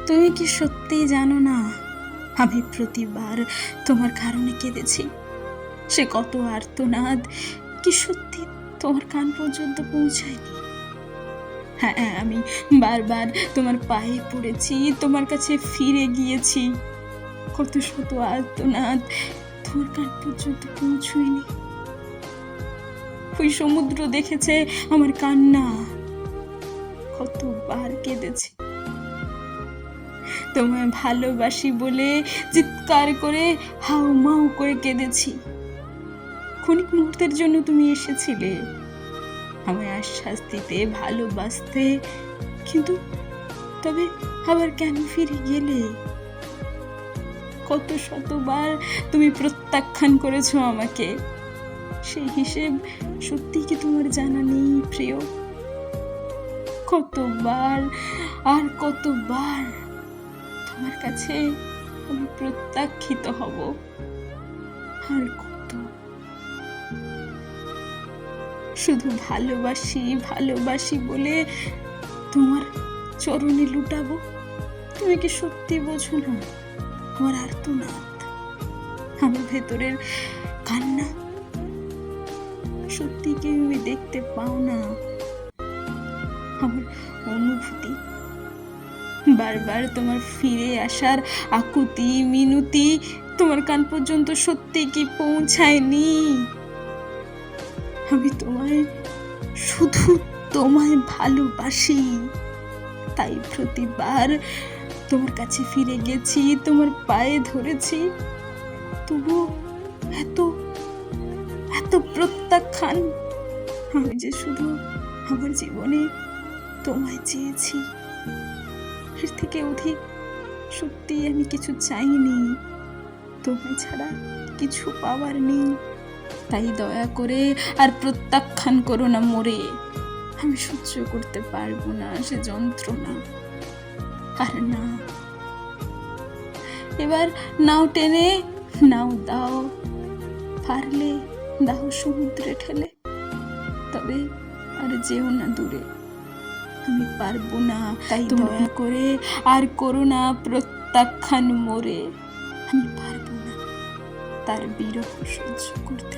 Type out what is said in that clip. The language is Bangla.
তুমি কি সত্যিই জানো না, আমি প্রতিবার তোমার কারণে কেঁদেছি। সে কত আর্তনাদ কি সত্যি তোমার কান পর্যন্ত পৌঁছায়নি? হ্যাঁ, আমি বারবার তোমার পায়ে পড়েছি, তোমার কাছে ফিরে গিয়েছি। কত শত আর্তনাদ তোমার কান পর্যন্ত পৌঁছয়নি। ওই সমুদ্র দেখেছে আমার কান্না, কতবার কেঁদেছি। তোমায় ভালোবাসি বলে চিৎকার করে হাউ মাউ করে কেঁদেছি। ক্ষণিক মুহূর্তের জন্য তুমি এসেছিলে আমায় আশ্বাস দিতে, ভালোবাসতে, কিন্তু তবে আবার কেন ফিরে গেলে? কত শতবার তুমি প্রত্যাখ্যান করেছো আমাকে, সেই হিসেব সত্যি কি তোমার জানা নেই প্রিয়? কতবার আর কতবার তোমার কাছে আমি প্রত্যাখ্যিত হব, আর কত? শুধু ভালোবাসি ভালোবাসি বলে তোমার চরণে লুটাবো। তুমি কি সত্যি বোঝো না আমার আর্তনাদ, আমার ভেতরের কান্না? সত্যি কি তুমি দেখতে পাও না আমার অনুভূতি? বারবার তোমার ফিরে আসার আকুতি মিনতি তোমার কান পর্যন্ত সত্যি কি পৌঁছায়নি? আমি শুধু তোমায় ভালোবাসি, তাই প্রতিবার তোমার কাছে ফিরে গেছি, তোমার পায়ে ধরেছি। তবু এত এত প্রত্যাখ্যান। আমি যে শুধু আমার জীবনে তোমায় চেয়েছি, এর থেকে অধিক সত্যি আমি কিছু চাইনি। তোমায় ছাড়া কিছু পাওয়ার নেই, তাই দয়া করে আর প্রত্যাখ্যান করো না মোরে। আমি সহ্য করতে পারবো না সে যন্ত্রণা। আর না, এবার নাও টেনে নাও দাও, পারলে দাও সমুদ্রে ঠেলে, তবে আর যেও না দূরে। আমি পারবো না, তাই দয়া করে আর করো না প্রত্যাখ্যান মোরে। আমি পারবো না তার বিরহ সহ্য করতে।